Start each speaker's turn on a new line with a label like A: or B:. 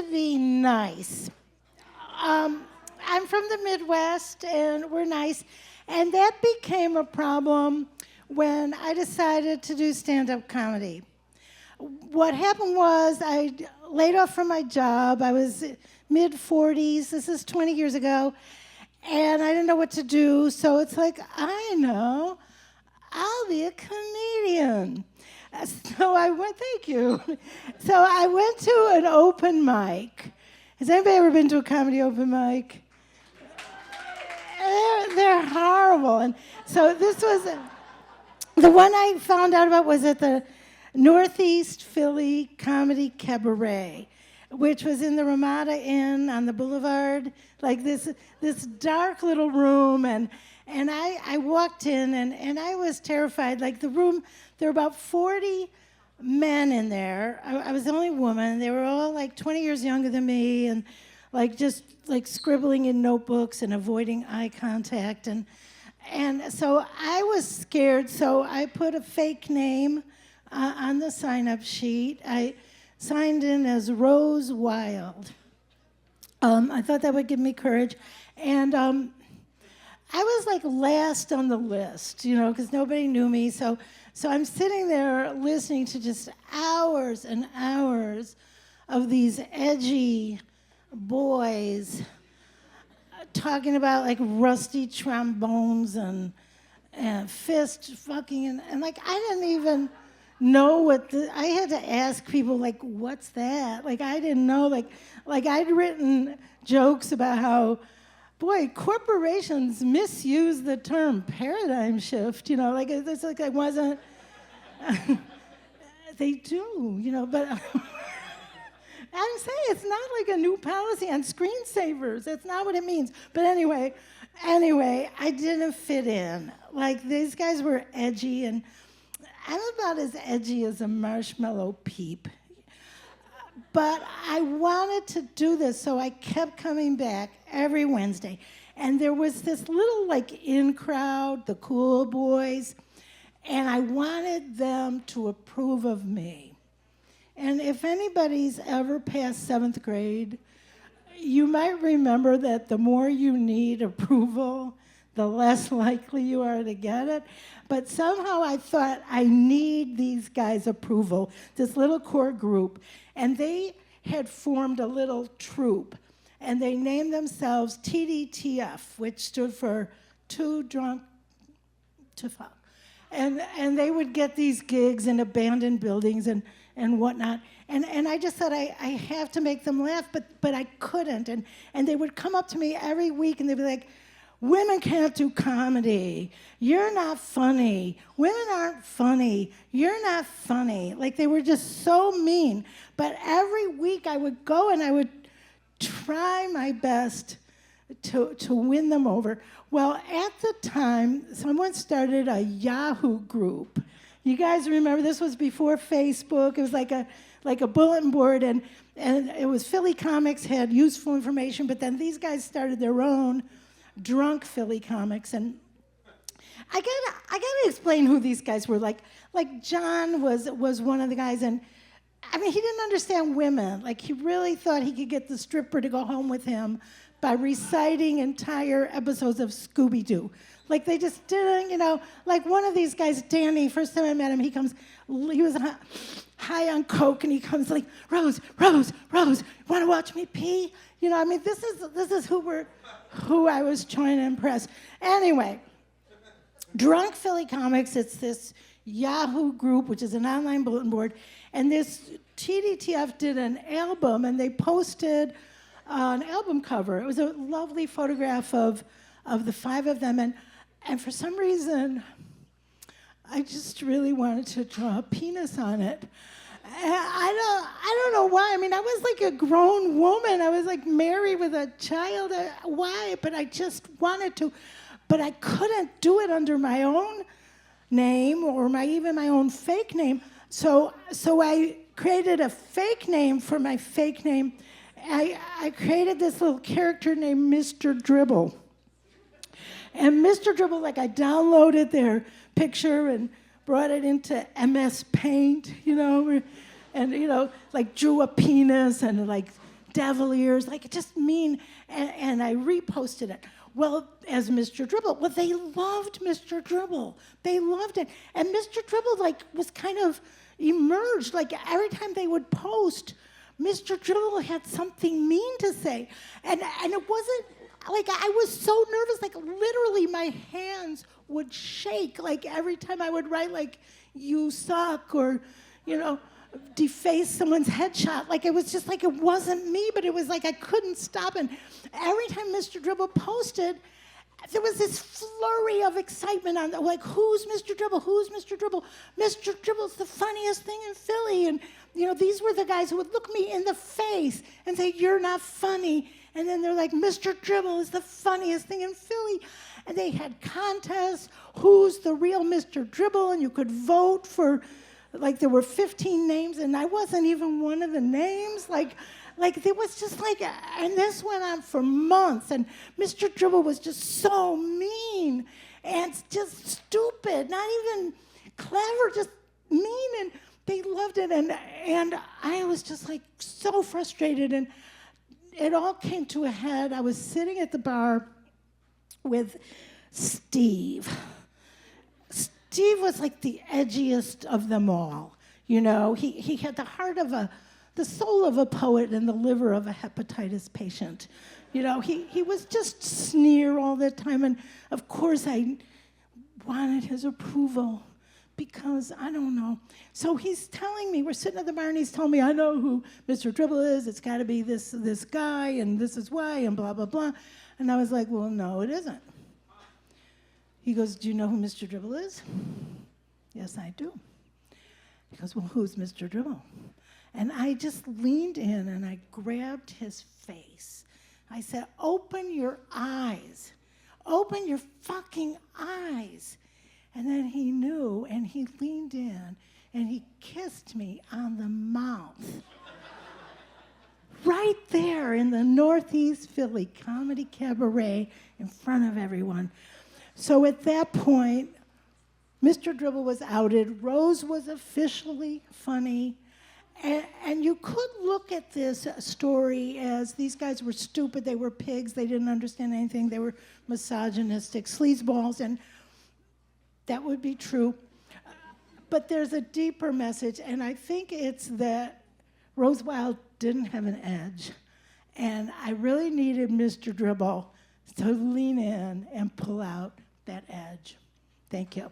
A: to be nice. I'm from the Midwest, and we're nice. And that became a problem when I decided to do stand-up comedy. What happened was I laid off from my job. I was mid-40s. This is 20 years ago. And I didn't know what to do. So it's like, I know, I'll be a comedian. So I went, thank you. So I went to an open mic. Has anybody ever been to a comedy open mic? They're horrible. And so this was, the one I found out about was at the Northeast Philly Comedy Cabaret, which was in the Ramada Inn on the boulevard, like this dark little room. And I walked in, and I was terrified. Like the room, there were about 40 men in there. I was the only woman. They were all like 20 years younger than me, and like just like scribbling in notebooks and avoiding eye contact. And so I was scared, so I put a fake name on the sign-up sheet. I signed in as Rose Wild. I thought that would give me courage. And I was like last on the list, you know, because nobody knew me. So I'm sitting there listening to just hours and hours of these edgy boys talking about like rusty trombones and fist fucking. And like I didn't even know I had to ask people, like, what's that? Like, I didn't know, like I'd written jokes about how, boy, corporations misuse the term paradigm shift, you know, like, it's like I wasn't, they do, you know, but I'm saying it's not like a new policy on screensavers. That's not what it means. But anyway, I didn't fit in. Like, these guys were edgy, and I'm about as edgy as a marshmallow peep. But I wanted to do this, so I kept coming back every Wednesday. And there was this little, like, in crowd, the cool boys, and I wanted them to approve of me. And if anybody's ever passed 7th grade, you might remember that the more you need approval, the less likely you are to get it. But somehow I thought, I need these guys' approval, this little core group. And they had formed a little troupe, and they named themselves TDTF, which stood for Too Drunk to Fuck. And they would get these gigs in abandoned buildings and whatnot. And I just thought, I have to make them laugh, but I couldn't. And they would come up to me every week, and they'd be like, women can't do comedy. You're not funny. Women aren't funny. You're not funny. Like, they were just so mean. But every week I would go and I would try my best to win them over. Well, at the time, someone started a Yahoo group. You guys remember, this was before Facebook. It was like a bulletin board, and it was Philly comics had useful information, but then these guys started their own drunk Philly comics, and I gotta explain who these guys were. Like John was one of the guys, and I mean, he didn't understand women. Like, he really thought he could get the stripper to go home with him by reciting entire episodes of Scooby-Doo. Like, they just didn't, you know, like one of these guys, Danny, first time I met him, he was high on coke, and he comes like, Rose, want to watch me pee? You know, I mean, this is who I was trying to impress. Anyway, Drunk Philly Comics, it's this Yahoo group, which is an online bulletin board, and this TDTF did an album, and they posted an album cover. It was a lovely photograph of the 5 of them, and for some reason, I just really wanted to draw a penis on it. I don't know why. I mean, I was like a grown woman. I was like married with a child. Why? But I just wanted to. But I couldn't do it under my own name or even my own fake name. So I created a fake name for my fake name. I created this little character named Mr. Dribble. And Mr. Dribble, like, I downloaded their picture and brought it into MS Paint, you know, and, you know, like drew a penis and like devil ears, like just mean, and I reposted it. Well, as Mr. Dribble, well, they loved Mr. Dribble. They loved it. And Mr. Dribble, like, was kind of emerged. Like, every time they would post, Mr. Dribble had something mean to say. And it wasn't, like, I was so nervous, like, literally my hands would shake, like, every time I would write, like, you suck, or, you know, deface someone's headshot. Like, it was just like, it wasn't me, but it was like I couldn't stop. And every time Mr. Dribble posted, there was this flurry of excitement on, like, who's Mr. Dribble? Who's Mr. Dribble? Mr. Dribble's the funniest thing in Philly. And, you know, these were the guys who would look me in the face and say, you're not funny. And then they're like, Mr. Dribble is the funniest thing in Philly. And they had contests, who's the real Mr. Dribble? And you could vote for, like, there were 15 names, and I wasn't even one of the names. Like there was just like, and this went on for months, and Mr. Dribble was just so mean and just stupid, not even clever, just mean, and they loved it, and I was just like so frustrated, and it all came to a head. I was sitting at the bar with Steve. Steve was like the edgiest of them all. You know, he had the heart of the soul of a poet and the liver of a hepatitis patient. You know, he was just sneer all the time. And of course I wanted his approval because, I don't know. So he's telling me, we're sitting at the bar and he's telling me, I know who Mr. Dribble is. It's got to be this guy, and this is why, and blah, blah, blah. And I was like, well, no, it isn't. He goes, do you know who Mr. Dribble is? Yes, I do. He goes, well, who's Mr. Dribble? And I just leaned in and I grabbed his face. I said, open your eyes. Open your fucking eyes. And then he knew, and he leaned in and he kissed me on the mouth. Right there in the Northeast Philly Comedy Cabaret in front of everyone. So at that point, Mr. Dribble was outed. Rose was officially funny. And you could look at this story as these guys were stupid. They were pigs. They didn't understand anything. They were misogynistic sleazeballs. And that would be true. But there's a deeper message. And I think it's that Rose Wild didn't have an edge. And I really needed Mr. Dribble to lean in and pull out that edge. Thank you.